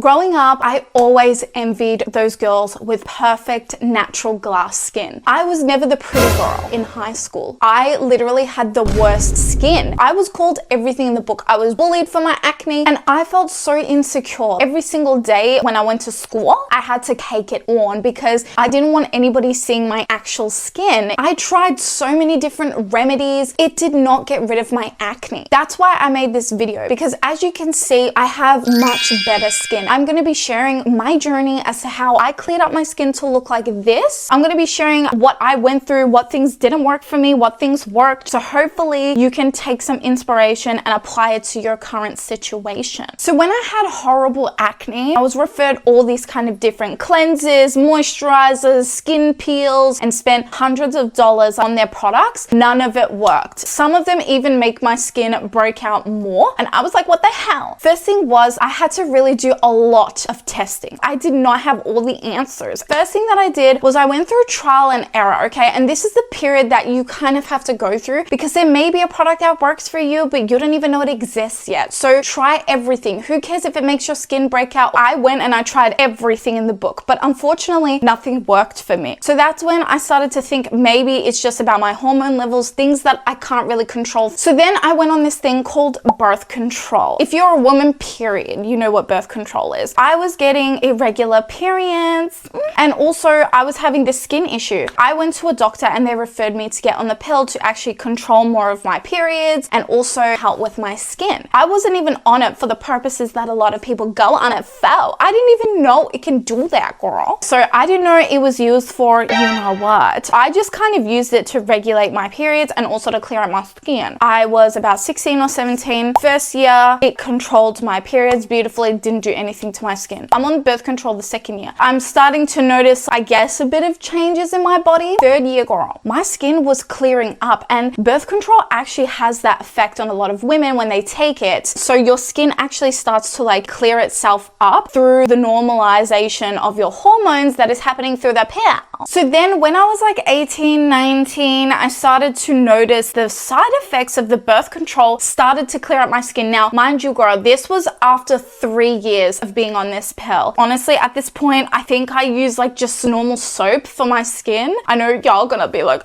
Growing up, I always envied those girls with perfect natural glass skin. I was never the pretty girl in high school. I literally had the worst skin. I was called everything in the book. I was bullied for my acne and I felt so insecure. Every single day when I went to school, I had to cake it on because I didn't want anybody seeing my actual skin. I tried so many different remedies. It did not get rid of my acne. That's why I made this video, because as you can see, I have much better skin. I'm going to be sharing my journey as to how I cleared up my skin to look like this. I'm going to be sharing what I went through, what things didn't work for me, what things worked. So hopefully you can take some inspiration and apply it to your current situation. So when I had horrible acne, I was referred all these kind of different cleansers, moisturizers, skin peels, and spent hundreds of dollars on their products. None of it worked. Some of them even make my skin break out more. And I was like, what the hell? First thing was I had to really do a lot of testing. I did not have all the answers. First thing that I did was I went through trial and error, okay? And this is the period that you kind of have to go through because there may be a product that works for you, but you don't even know it exists yet. So try everything. Who cares if it makes your skin break out? I went and I tried everything in the book, but unfortunately nothing worked for me. So that's when I started to think maybe it's just about my hormone levels, things that I can't really control. So then I went on this thing called birth control. If you're a woman, period, you know what birth control is. I was getting irregular periods and also I was having this skin issue. I went to a doctor and they referred me to get on the pill to actually control more of my periods and also help with my skin. I wasn't even on it for the purposes that a lot of people go on it for. I didn't even know it can do that, girl. So I didn't know it was used for you know what. I just kind of used it to regulate my periods and also to clear up my skin. I was about 16 or 17. First year, it controlled my periods beautifully, didn't do anything to my skin. I'm on birth control the second year. I'm starting to notice, I guess, a bit of changes in my body. Third year, girl, my skin was clearing up, and birth control actually has that effect on a lot of women when they take it. So your skin actually starts to like clear itself up through the normalization of your hormones that is happening through the pill. So then when I was like 18, 19, I started to notice the side effects of the birth control started to clear up my skin. Now, mind you, girl, this was after 3 years of being on this pill. Honestly, at this point, I think I use like just normal soap for my skin. I know y'all gonna be like,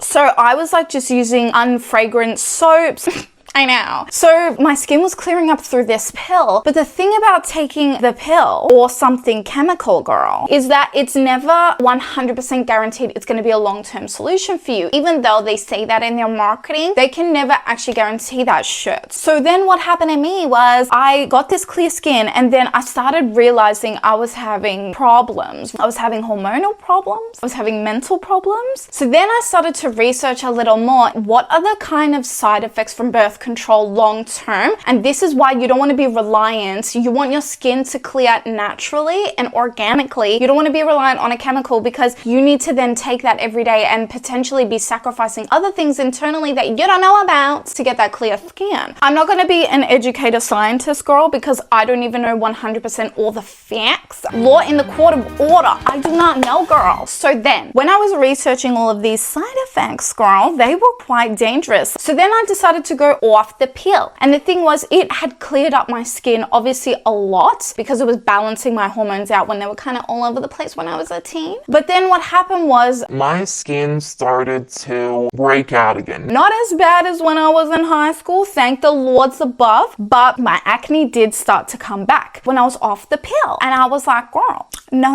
so I was like just using unfragrant soaps. I know. So my skin was clearing up through this pill. But the thing about taking the pill or something chemical, girl, is that it's never 100% guaranteed it's going to be a long-term solution for you. Even though they say that in their marketing, they can never actually guarantee that shit. So then what happened to me was I got this clear skin and then I started realizing I was having problems. I was having hormonal problems. I was having mental problems. So then I started to research a little more. What are the kind of side effects from birth control long term? And this is why you don't want to be reliant. You want your skin to clear naturally and organically. You don't want to be reliant on a chemical because you need to then take that every day and potentially be sacrificing other things internally that you don't know about to get that clear skin. I'm not going to be an educator scientist, girl, because I don't even know 100% all the facts. Law in the court of order, I do not know, girl. So then when I was researching all of these side effects, girl, they were quite dangerous. So then I decided to go off the pill. And the thing was, it had cleared up my skin obviously a lot because it was balancing my hormones out when they were kind of all over the place when I was a teen. But then what happened was my skin started to break out again. Not as bad as when I was in high school, thank the Lords above, but my acne did start to come back when I was off the pill. And I was like, girl, no.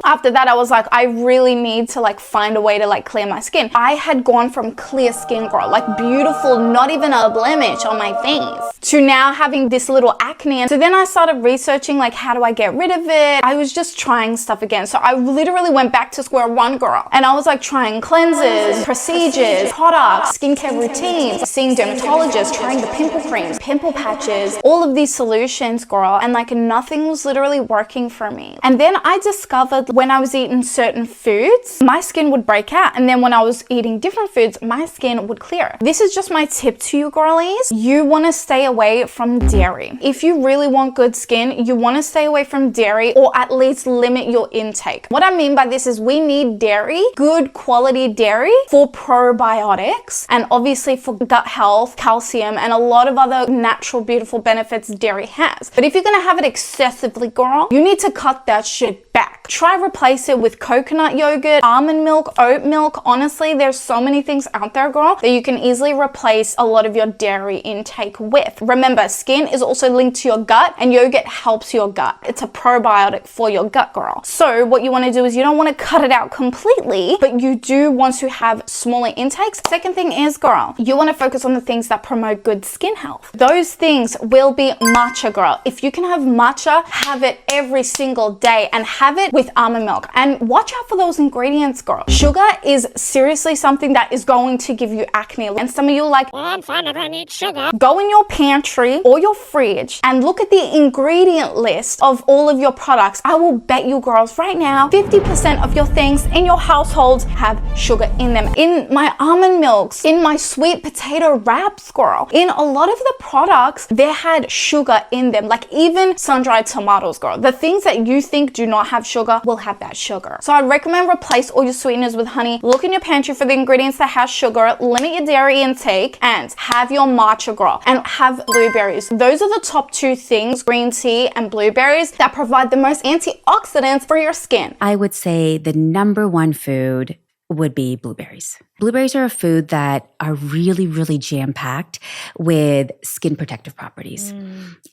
After that, I was like, I really need to like find a way to like clear my skin. I had gone from clear skin, girl, like beautiful, not even a blemish on my face, to now having this little acne. And so then I started researching like, how do I get rid of it? I was just trying stuff again. So I literally went back to square one, girl. And I was like trying cleansers, procedures, products, skincare routines, seeing dermatologists, trying the pimple creams, pimple patches, all of these solutions, girl. And like nothing was literally working for me. And then I I discovered when I was eating certain foods, my skin would break out, and then when I was eating different foods, my skin would clear. This is just my tip to you girlies. You want to stay away from dairy. If you really want good skin, you want to stay away from dairy, or at least limit your intake. What I mean by this is we need dairy, good quality dairy, for probiotics and obviously for gut health, calcium, and a lot of other natural beautiful benefits dairy has. But if you're gonna have it excessively, girl, you need to cut that shit back. Try replace it with coconut yogurt, almond milk, oat milk. Honestly, there's so many things out there, girl, that you can easily replace a lot of your dairy intake with. Remember, skin is also linked to your gut, and yogurt helps your gut. It's a probiotic for your gut, girl. So what you want to do is you don't want to cut it out completely, but you do want to have smaller intakes. Second thing is, girl, you want to focus on the things that promote good skin health. Those things will be matcha, girl. If you can have matcha, have it every single day, and have it with almond milk. And watch out for those ingredients, girl. Sugar is seriously something that is going to give you acne. And some of you are like, well, I'm fine, I don't need sugar. Go in your pantry or your fridge and look at the ingredient list of all of your products. I will bet you girls right now, 50% of your things in your households have sugar in them. In my almond milks, in my sweet potato wraps, girl, in a lot of the products, they had sugar in them. Like even sun-dried tomatoes, girl. The things that you think do not have sugar will have that sugar. So I'd recommend replace all your sweeteners with honey. Look in your pantry for the ingredients that have sugar, limit your dairy intake, and have your matcha, girl, and have blueberries. Those are the top two things, green tea and blueberries, that provide the most antioxidants for your skin. I would say the number one food would be blueberries. Blueberries are a food that are really, really jam-packed with skin protective properties.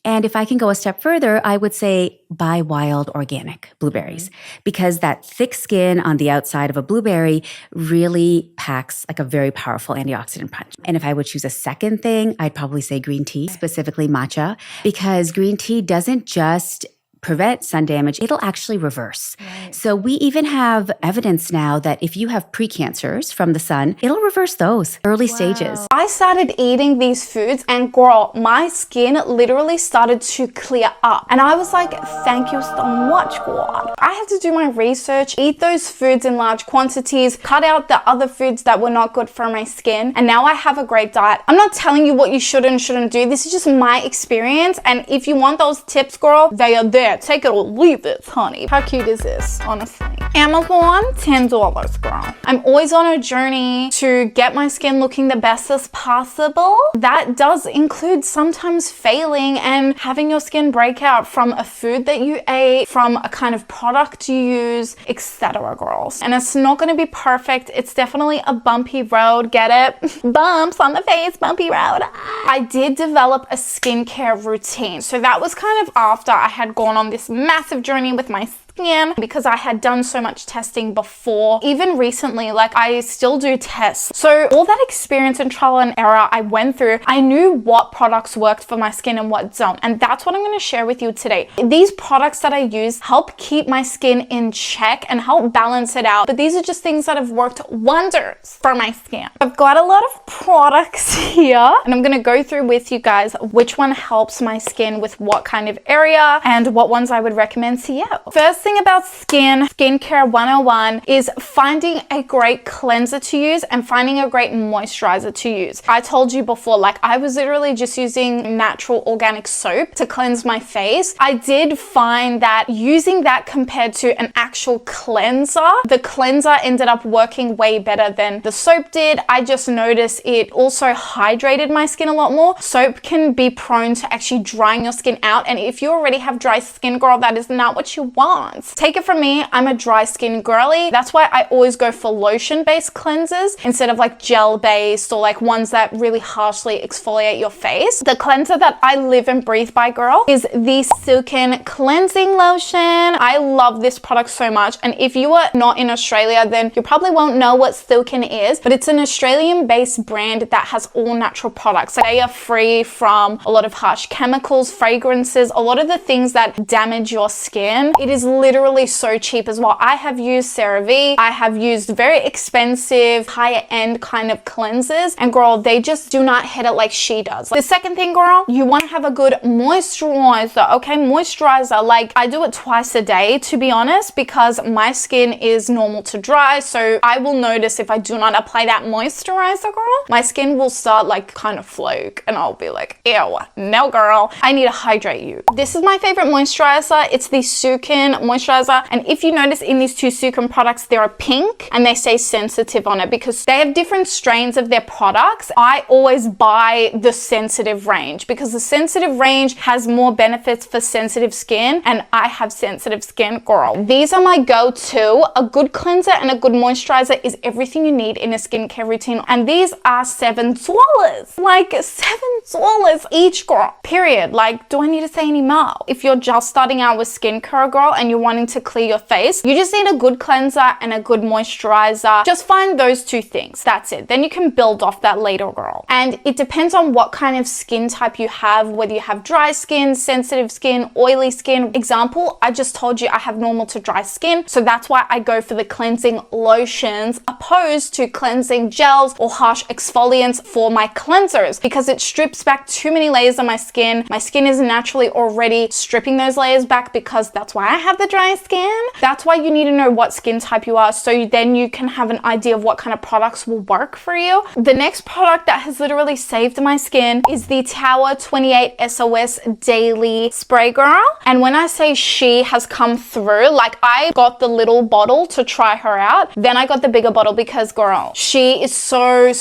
And if I can go a step further, I would say buy wild organic blueberries, because that thick skin on the outside of a blueberry really packs like a very powerful antioxidant punch. And if I would choose a second thing, I'd probably say green tea, specifically matcha, because green tea doesn't just prevent sun damage, it'll actually reverse. Right. So we even have evidence now that if you have precancers from the sun, it'll reverse those early stages. I started eating these foods and girl, my skin literally started to clear up. And I was like, thank you so much, God. I had to do my research, eat those foods in large quantities, cut out the other foods that were not good for my skin. And now I have a great diet. I'm not telling you what you should and shouldn't do. This is just my experience. And if you want those tips, girl, they are there. Take it or leave it, honey. How cute is this, honestly? Amazon, $10, girl. I'm always on a journey to get my skin looking the best as possible. That does include sometimes failing and having your skin break out from a food that you ate, from a kind of product you use, etc., girls. And it's not going to be perfect. It's definitely a bumpy road. Get it? Bumps on the face, bumpy road. I did develop a skincare routine. So that was kind of after I had gone on this massive journey with my skin, because I had done so much testing before. Even recently, like I still do tests. So all that experience and trial and error I went through, I knew what products worked for my skin and what don't. And that's what I'm going to share with you today. These products that I use help keep my skin in check and help balance it out. But these are just things that have worked wonders for my skin. I've got a lot of products here, and I'm going to go through with you guys which one helps my skin with what kind of area and what ones I would recommend to you. First thing about skincare 101 is finding a great cleanser to use and finding a great moisturizer to use. I told you before, like I was literally just using natural organic soap to cleanse my face. I did find that using that compared to an actual cleanser, the cleanser ended up working way better than the soap did. I just noticed it also hydrated my skin a lot more. Soap can be prone to actually drying your skin out, and if you already have dry skin, girl, that is not what you want. Take it from me, I'm a dry skin girly. That's why I always go for lotion-based cleansers instead of like gel-based or like ones that really harshly exfoliate your face. The cleanser that I live and breathe by, girl, is the Silken Cleansing Lotion. I love this product so much, and if you are not in Australia, then you probably won't know what Silken is, but it's an Australian-based brand that has all natural products. They are free from a lot of harsh chemicals, fragrances, a lot of the things that damage your skin. It is literally so cheap as well. I have used CeraVe. I have used very expensive, higher end kind of cleansers, and girl, they just do not hit it like she does. The second thing, girl, you want to have a good moisturizer, okay? Moisturizer, like I do it twice a day, to be honest, because my skin is normal to dry, so I will notice if I do not apply that moisturizer, girl, my skin will start like kind of flake, and I'll be like, ew, no girl, I need to hydrate you. This is my favorite moisturizer. It's the Sukin moisturizer, and if you notice in these two Sukin products, they are pink and they say sensitive on it because they have different strains of their products. I always buy the sensitive range because the sensitive range has more benefits for sensitive skin, and I have sensitive skin, girl. These are my go-to. A good cleanser and a good moisturizer is everything you need in a skincare routine, and these are $7. Like $7 each, girl, period. Like, do I need to say any more? If you're just starting out with skincare, girl, and you're wanting to clear your face, you just need a good cleanser and a good moisturizer. Just find those two things. That's it. Then you can build off that later, girl. And it depends on what kind of skin type you have, whether you have dry skin, sensitive skin, oily skin. Example, I just told you I have normal to dry skin, so that's why I go for the cleansing lotions opposed to cleansing gels or harsh exfoliants for my cleansers, because it strips back too many layers on my skin. My skin is naturally already stripping those layers back because that's why I have the dry skin. That's why you need to know what skin type you are, so then you can have an idea of what kind of products will work for you. The next product that has literally saved my skin is the Tower 28 SOS Daily Spray, girl. And when I say she has come through, like I got the little bottle to try her out, then I got the bigger bottle because, girl, she is so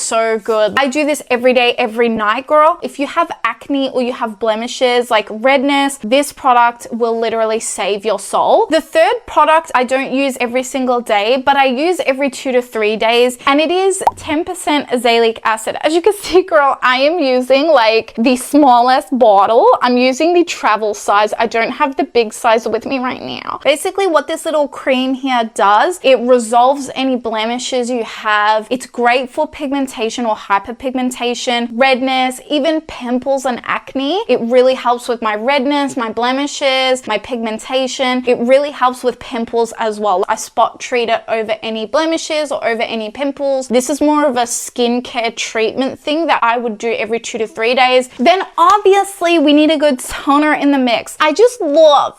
good. I do this every day, every night, girl. If you have acne or you have blemishes like redness, this product will literally save your soul. The third product I don't use every single day, but I use every 2 to 3 days, and it is 10% azelaic acid. As you can see, girl, I am using like the smallest bottle. I'm using the travel size. I don't have the big size with me right now. Basically, what this little cream here does, it resolves any blemishes you have. It's great for pigmentation or hyperpigmentation, redness, even pimples and acne. It really helps with my redness, my blemishes, my pigmentation. It really helps with pimples as well. I spot treat it over any blemishes or over any pimples. This is more of a skincare treatment thing that I would do every 2 to 3 days. Then obviously we need a good toner in the mix. I just love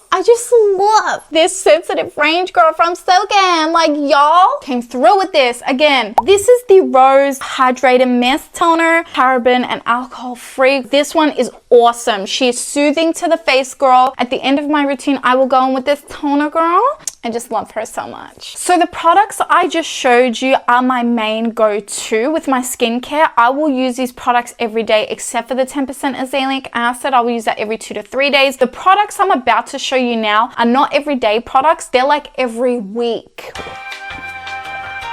this sensitive range, girl, from Silken. Like, y'all came through with this. Again, this is the Rose Hydrated Mist Toner, paraben and alcohol free. This one is awesome. She is soothing to the face, girl. At the end of my routine, I will go in with this toner, girl. I just love her so much. So the products I just showed you are my main go-to with my skincare. I will use these products every day except for the 10% azelaic acid. I will use that every 2 to 3 days. The products I'm about to show you now are not everyday products. They're like every week.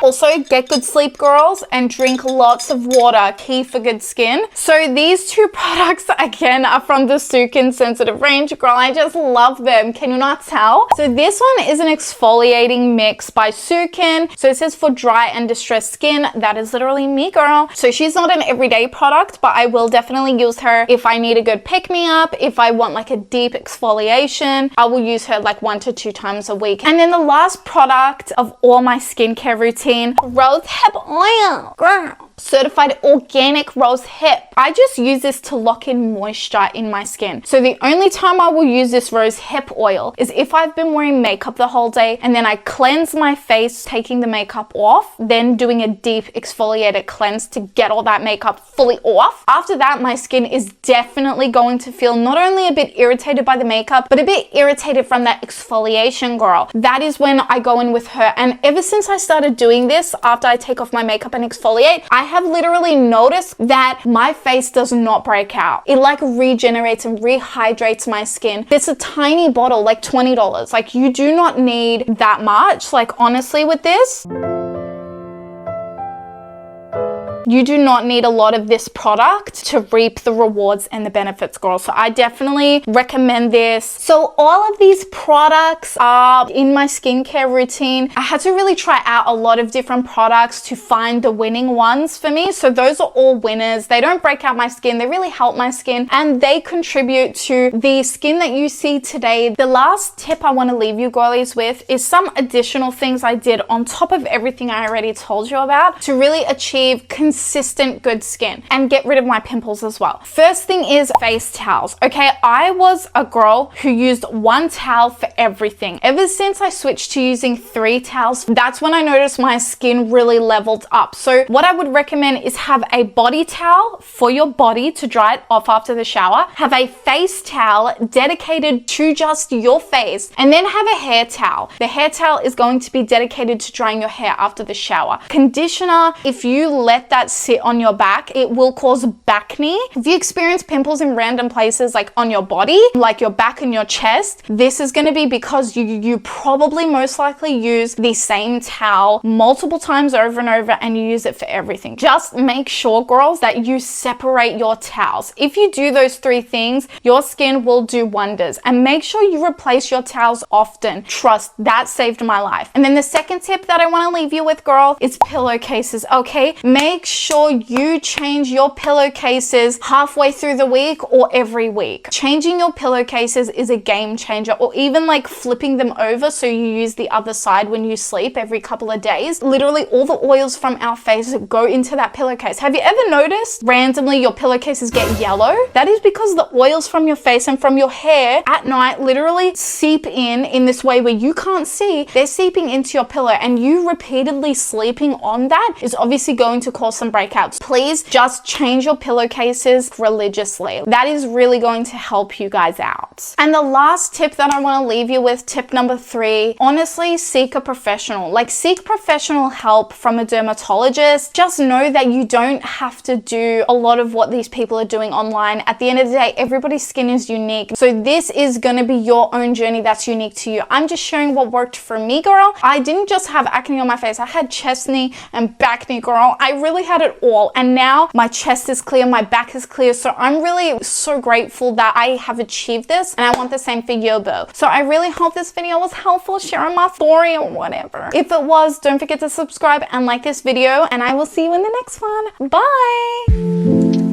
Also, get good sleep, girls, and drink lots of water, key for good skin. So these two products, again, are from the Sukin Sensitive range. Girl, I just love them. Can you not tell? So this one is an exfoliating mix by Sukin. So it says for dry and distressed skin. That is literally me, girl. So she's not an everyday product, but I will definitely use her if I need a good pick-me-up, if I want like a deep exfoliation. I will use her like 1 to 2 times a week. And then the last product of all my skincare routine, rose hip oil. Girl, certified organic rose hip. I just use this to lock in moisture in my skin. So the only time I will use this rose hip oil is if I've been wearing makeup the whole day and then I cleanse my face, taking the makeup off, then doing a deep exfoliated cleanse to get all that makeup fully off. After that, my skin is definitely going to feel not only a bit irritated by the makeup, but a bit irritated from that exfoliation, girl. That is when I go in with her. And ever since I started doing this, after I take off my makeup and exfoliate, I have literally noticed that my face does not break out. It like regenerates and rehydrates my skin. It's a tiny bottle, like $20. Like, you do not need that much. Like, honestly, with this, you do not need a lot of this product to reap the rewards and the benefits, girl. So I definitely recommend this. So all of these products are in my skincare routine. I had to really try out a lot of different products to find the winning ones for me. So those are all winners. They don't break out my skin. They really help my skin and they contribute to the skin that you see today. The last tip I want to leave you girlies with is some additional things I did on top of everything I already told you about to really achieve consistent good skin and get rid of my pimples as well. First thing is face towels. Okay, I was a girl who used one towel for everything. Ever since I switched to using 3 towels, that's when I noticed my skin really leveled up. So what I would recommend is have a body towel for your body to dry it off after the shower, have a face towel dedicated to just your face, and then have a hair towel. The hair towel is going to be dedicated to drying your hair after the shower. Conditioner, if you let that sit on your back, it will cause acne. If you experience pimples in random places like on your body, like your back and your chest, this is going to be because you probably most likely use the same towel multiple times over and over and you use it for everything. Just make sure, girls, that you separate your towels. If you do those 3 things, your skin will do wonders. And make sure you replace your towels often. Trust, that saved my life. And then the second tip that I want to leave you with, girl, is pillowcases, okay? Make sure you change your pillowcases halfway through the week or every week. Changing your pillowcases is a game changer, or even like flipping them over so you use the other side when you sleep every couple of days. Literally all the oils from our face go into that pillowcase. Have you ever noticed randomly your pillowcases get yellow? That is because the oils from your face and from your hair at night literally seep in this way where you can't see. They're seeping into your pillow, and you repeatedly sleeping on that is obviously going to cause some breakouts. Please just change your pillowcases religiously. That is really going to help you guys out. And the last tip that I want to leave you with, tip number 3, honestly, seek a professional. Like, seek professional help from a dermatologist. Just know that you don't have to do a lot of what these people are doing online. At the end of the day, everybody's skin is unique. So this is going to be your own journey that's unique to you. I'm just sharing what worked for me, girl. I didn't just have acne on my face. I had chest knee and back knee, girl. I really had it all. And now my chest is clear, my back is clear. So I'm really so grateful that I have achieved this, and I want the same for you, boo. So I really hope this video was helpful, sharing my story or whatever. If it was, don't forget to subscribe and like this video, and I will see you in the next one. Bye.